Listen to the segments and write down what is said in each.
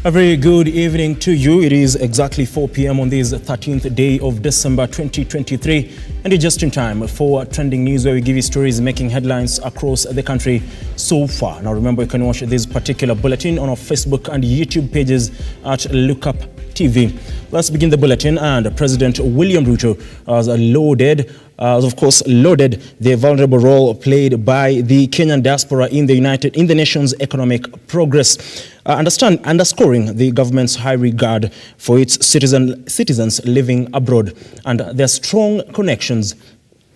A very good evening to you. It is exactly 4 p.m. on this 13th day of December 2023, and it's just in time for trending news, where we give you stories making headlines across the country so far. Now remember, you can watch this particular bulletin on our Facebook and YouTube pages at Lookuptv. Let's begin the bulletin. And President William Ruto has lauded the vulnerable role played by the Kenyan diaspora in the nation's economic progress, underscoring the government's high regard for its citizens living abroad and their strong connections.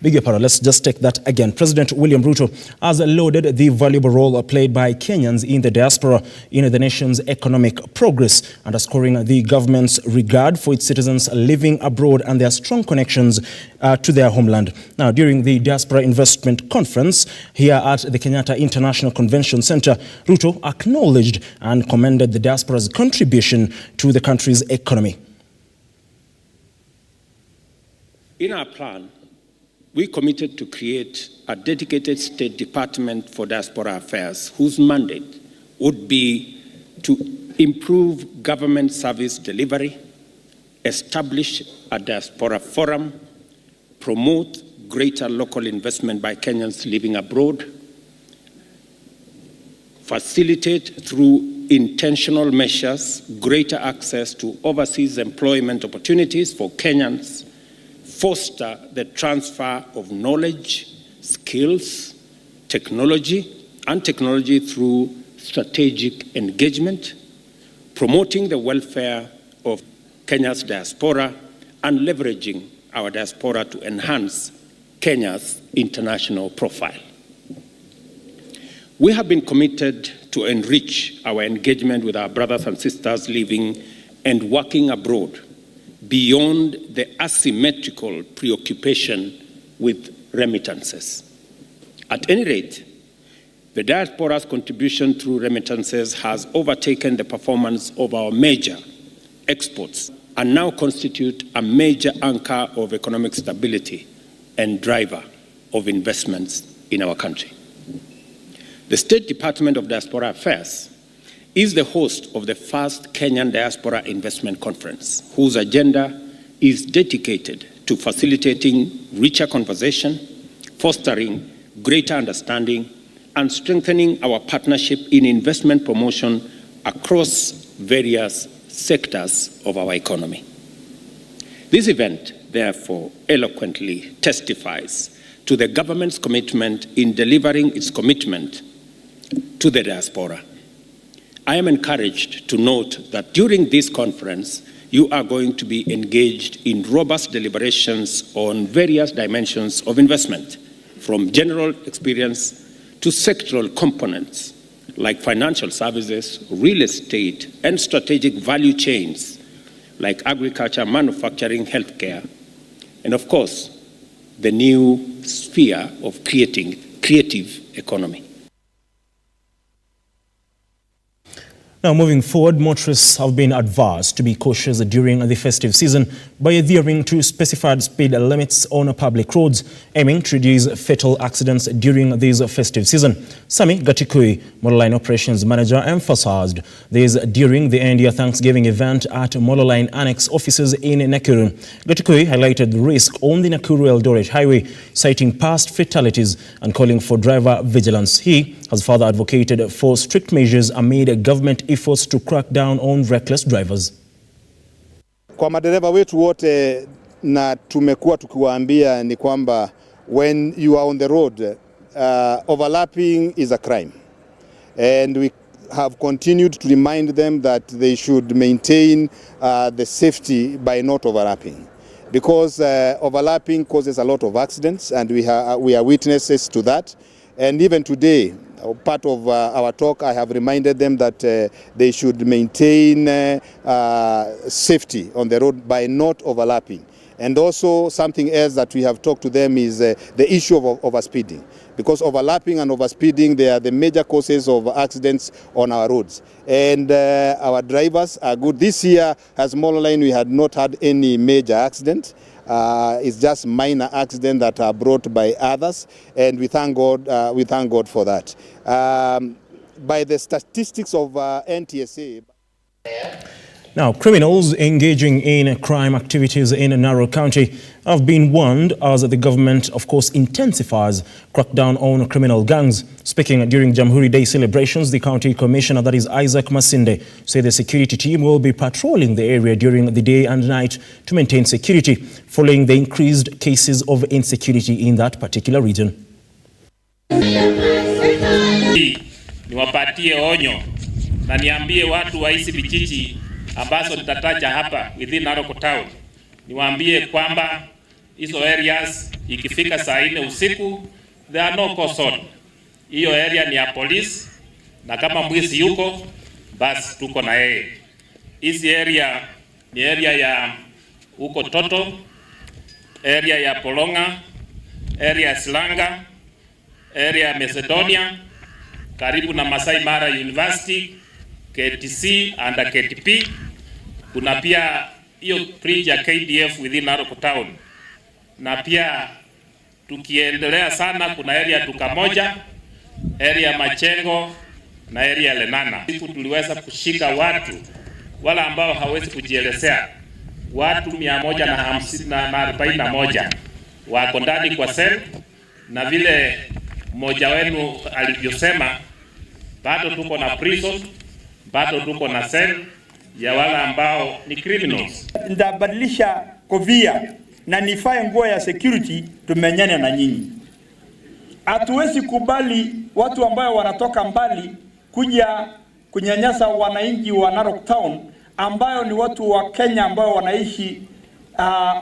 Let's just take that again. President William Ruto has lauded the valuable role played by Kenyans in the diaspora in the nation's economic progress, underscoring the government's regard for its citizens living abroad and their strong connections to their homeland. Now, during the Diaspora Investment Conference here at the Kenyatta International Convention Center, Ruto acknowledged and commended the diaspora's contribution to the country's economy. In our plan, we committed to create a dedicated State Department for Diaspora Affairs, whose mandate would be to improve government service delivery, establish a diaspora forum, promote greater local investment by Kenyans living abroad, facilitate through intentional measures greater access to overseas employment opportunities for Kenyans, foster the transfer of knowledge, skills, technology through strategic engagement, promoting the welfare of Kenya's diaspora, and leveraging our diaspora to enhance Kenya's international profile. We have been committed to enrich our engagement with our brothers and sisters living and working abroad, beyond the asymmetrical preoccupation with remittances. At any rate, the diaspora's contribution through remittances has overtaken the performance of our major exports and now constitute a major anchor of economic stability and driver of investments in our country. The State Department of Diaspora Affairs is the host of the first Kenyan Diaspora Investment Conference, whose agenda is dedicated to facilitating richer conversation, fostering greater understanding, and strengthening our partnership in investment promotion across various sectors of our economy. This event, therefore, eloquently testifies to the government's commitment in delivering its commitment to the diaspora. I am encouraged to note that during this conference, you are going to be engaged in robust deliberations on various dimensions of investment, from general experience to sectoral components like financial services, real estate, and strategic value chains like agriculture, manufacturing, healthcare, and of course, the new sphere of creative economy. Now, moving forward, motorists have been advised to be cautious during the festive season by adhering to specified speed limits on public roads, aiming to reduce fatal accidents during this festive season. Sami Gatikui, Motorline Operations Manager, emphasized this during the end-year Thanksgiving event at Motorline Annex offices in Nakuru. Gatikui highlighted the risk on the Nakuru-Eldoret highway, citing past fatalities and calling for driver vigilance. He has further advocated for strict measures amid government efforts to crack down on reckless drivers. Kwa madereva wetu wote na tumekuwa tukiwaambia ni kwamba when you are on the road, overlapping is a crime. And we have continued to remind them that they should maintain the safety by not overlapping. Because overlapping causes a lot of accidents, and we are witnesses to that. And even today, part of our talk, I have reminded them that they should maintain safety on the road by not overlapping. And also something else that we have talked to them is the issue of overspeeding. Because overlapping and overspeeding, they are the major causes of accidents on our roads. And our drivers are good. This year, as Motorline, we had not had any major accident. It's just minor accidents that are brought by others, and we thank God for that. By the statistics of NTSA, Now, criminals engaging in crime activities in Narok County have been warned as the government, of course, intensifies crackdown on criminal gangs. Speaking during Jamhuri Day celebrations, the county commissioner, that is Isaac Masinde, said the security team will be patrolling the area during the day and night to maintain security, following the increased cases of insecurity in that particular region. Niwapatie onyo na niambie watu wa hizi vijiji ambazo nitataja hapa within Narok town, niwaambie kwamba hizo areas ikifika saa 4 usiku there are no cause on. Hiyo area ni ya police, na kama mwizi yuko basi tuko na yeye. Hizi area ni area ya huko Toto, area ya Polonga, area ya Slanga, area ya Macedonia, karibu na Masai Mara University, KTC and KTP. Kuna pia hiyo bridge ya KDF within Narok town. Na pia tukiendelea sana kuna area Tukamoja, area Machengo na area Lenana. Siku tuliweza kushika watu wala ambao hawezi kujielezea. Watu 141 wako ndani kwa cell, na vile mmoja wenu alivyosema bado tuko na prison, bado tuko na cell ya wala ambao ni criminals. Ndabadilisha kovia na nifae nguo ya security tumenyane na nyinyi. Hatuwezi kubali watu ambao wanatoka mbali kuja kunyanyasa wananchi wa Narok town ambao ni watu wa Kenya ambao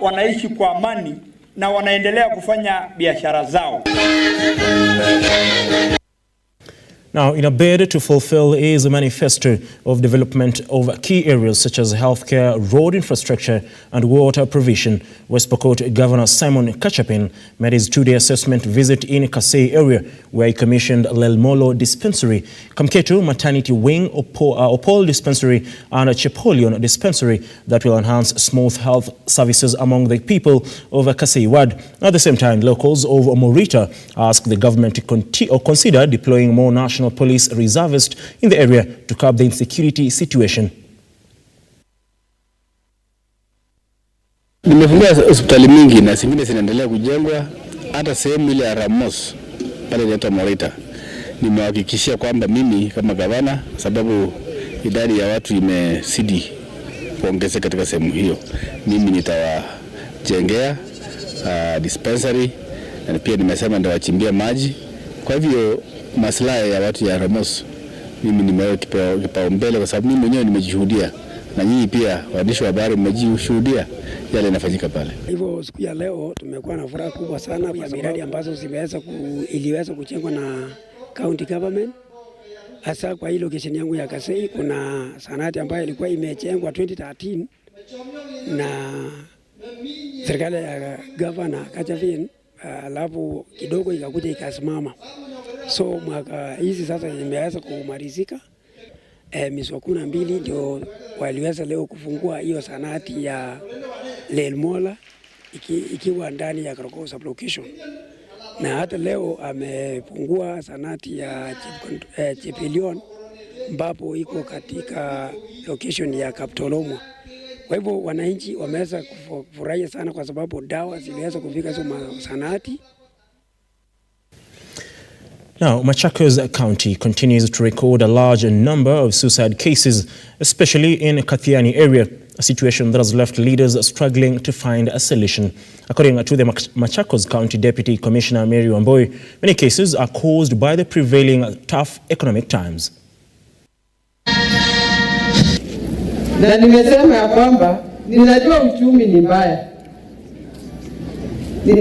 wanaishi kwa amani na wanaendelea kufanya biashara zao. Now, in a bid to fulfill his manifesto of development of key areas such as healthcare, road infrastructure and water provision, West Pokot Governor Simon Kachapin made his 2-day assessment visit in Kicc area, where he commissioned Lelmolo Dispensary, Kamketu Maternity Wing, Opol Dispensary and Chepolion Dispensary that will enhance smooth health services among the people of Kicc Ward. At the same time, locals of Morita asked the government to consider deploying more national police reservists in the area to curb the insecurity situation. Nimefungua hospitali mingi na zingine zinaendelea kujengwa, hata sehemu ile ya Ramos pale inaitwa Morita. Nimehakikishia kwamba mimi kama gavana, sababu idadi ya watu imezidi kuongezeka katika sehemu hiyo, mimi nitawajengea dispensary, na pia nimesema nitawachimbia maji. Kwa hivyo maslahi ya watu ya Ramos mimi nimeweka kipaumbele, kwa sababu mimi mwenyewe nimejishuhudia, na nyinyi pia waandishi wa habari mmejishuhudia yale yanafanyika pale. Hivyo siku ya leo tumekuwa na furaha kubwa sana kwa miradi ambazo iliweza kujengwa na county government. Hasa kwa hii location yangu ya Kicc kuna sanati ambayo ilikuwa imejengwa 2013 na serikali ya governor Kachapin, alafu kidogo ikakuja ikasimama. So mwaka hizi sasa imeweza kumalizika. Miezi 12 ndio waliweza leo kufungua hiyo sanati ya Lelmola ikiwa ndani ya Kicc sublocation. Na hata leo amefungua sanati ya Chepolion ambapo iko katika location ya Kaptolomwa. Kwa hivyo wananchi wameweza kufurahia sana kwa sababu dawa ziliweza kufika hizo sanati. Now, Machakos County continues to record a large number of suicide cases, especially in Kathiani area, a situation that has left leaders struggling to find a solution. According to the Machakos County Deputy Commissioner Mary Wamboi, many cases are caused by the prevailing tough economic times. Na nimesema ya kwamba ninajua uchumi ni mbaya,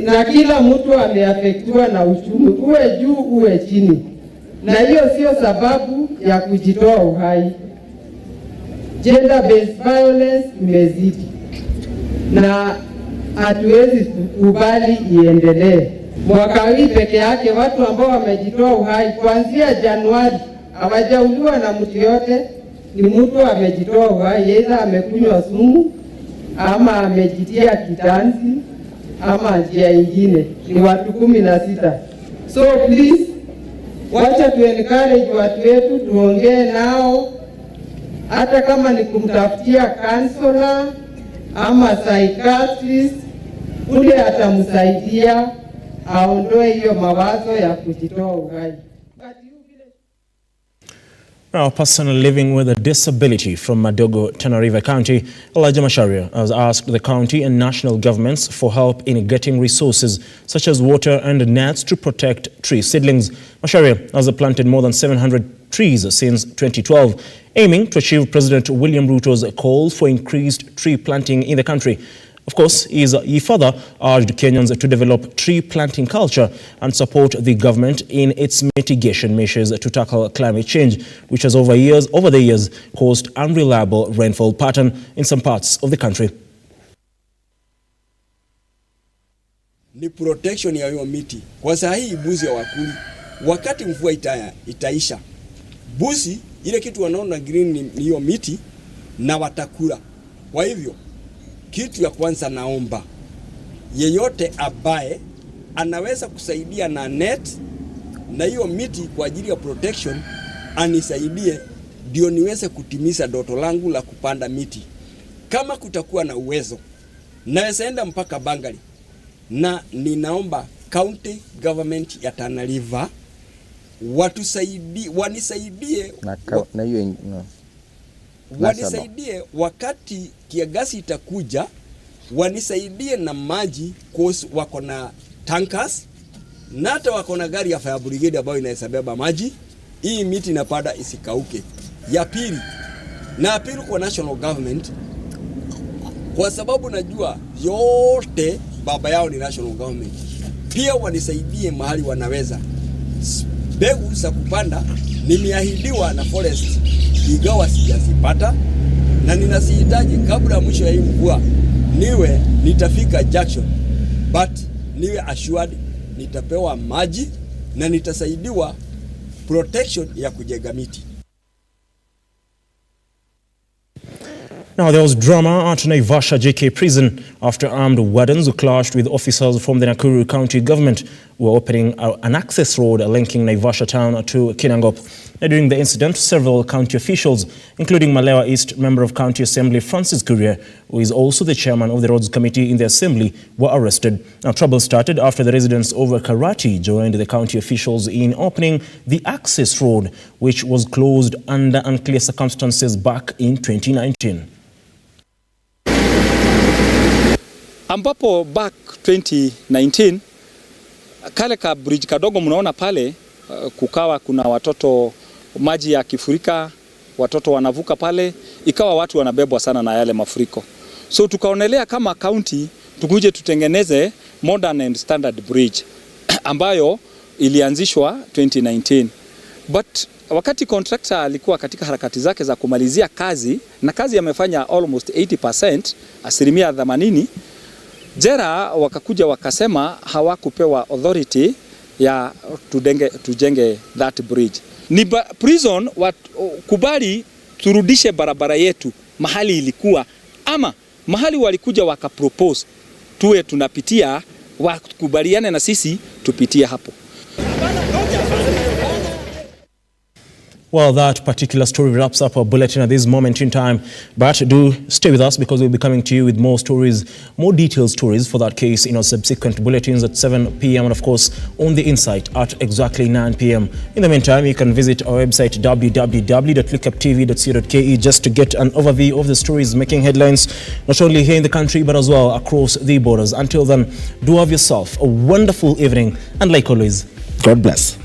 na kila mtu ameafektiwa na uchumi, uwe juu uwe chini, na hiyo sio sababu ya kujitoa uhai. Gender based violence imezidi na hatuwezi kubali iendelee. Mwaka huu peke yake watu ambao wamejitoa uhai kuanzia Januari hawajauliwa na mtu yote, ni mtu amejitoa uhai, aidha amekunywa sumu ama amejitia kitanzi ama njia ingine, ni watu 16. So please, wacha tu encourage watu wetu, tuongee nao hata kama ni kumtafutia counselor ama psychiatrist, ule atamsaidia aondoe hiyo mawazo ya kujitoa uhai. Now, a person living with a disability from Madogo, Tana River County, Elijah Macharia, has asked the county and national governments for help in getting resources such as water and nets to protect tree seedlings. Macharia has planted more than 700 trees since 2012, aiming to achieve President William Ruto's call for increased tree planting in the country. Of course, he further urged Kenyans to develop tree planting culture and support the government in its mitigation measures to tackle climate change, which has over the years caused unreliable rainfall pattern in some parts of the country. Ni protection ya hiyo miti. Kwa sahihi buzi ya wakuli, wakati mvua itaisha, buzi ile kitu wanaona green ni hiyo miti na watakula. Kwa hivyo kitu ya kwanza naomba yeyote ambaye anaweza kusaidia na net na hiyo miti kwa ajili ya protection anisaidie, ndio niweze kutimiza ndoto langu la kupanda miti. Kama kutakuwa na uwezo naweza enda mpaka Bangali, na ninaomba county government ya Tana River wanisaidie na hiyo wanisaidie wakati kiangazi itakuja, wanisaidie na maji cause wako na tankers na hata wako na gari ya fire brigade ambayo inahesabeba maji, hii miti inapanda isikauke. Ya pili, na apili kwa national government, kwa sababu najua yote baba yao ni national government, pia wanisaidie mahali wanaweza. Mbegu za kupanda nimeahidiwa na forest, ingawa sijazipata, na ninasihitaji kabla mwisho ya hii mvua niwe nitafika Jackson, but niwe assured nitapewa maji na nitasaidiwa protection ya kujenga miti. Now, there was drama at Naivasha JK prison after armed wardens who clashed with officers from the Nakuru County government who were opening an access road linking Naivasha town to Kinangop. During the incident, several county officials, including Malewa East Member of County Assembly Francis Kuria, who is also the chairman of the Roads Committee in the Assembly, were arrested. Now, trouble started after the residents of Karati joined the county officials in opening the access road, which was closed under unclear circumstances back in 2019. Ambapo back 2019 kale ka bridge kadogo mnaona pale, kukawa kuna watoto maji ya kifurika, watoto wanavuka pale, ikawa watu wanabebwa sana na yale mafuriko. So tukaonelea kama county tukuje tutengeneze modern and standard bridge ambayo ilianzishwa 2019. But wakati contractor alikuwa katika harakati zake za kumalizia kazi, na kazi amefanya almost 80%, 80%, Jera wakakuja wakasema hawakupewa authority ya tujenge that bridge. Ni prison kubali turudishe barabara yetu mahali ilikuwa, ama mahali walikuja wakapropose tuwe tunapitia, wakubaliane na sisi tupitie hapo. Well, that particular story wraps up our bulletin at this moment in time. But do stay with us, because we'll be coming to you with more stories, more detailed stories for that case in our subsequent bulletins at 7 p.m. and of course on The Insight at exactly 9 p.m. In the meantime, you can visit our website www.lookuptv.co.ke just to get an overview of the stories making headlines not only here in the country but as well across the borders. Until then, do have yourself a wonderful evening, and like always, God bless.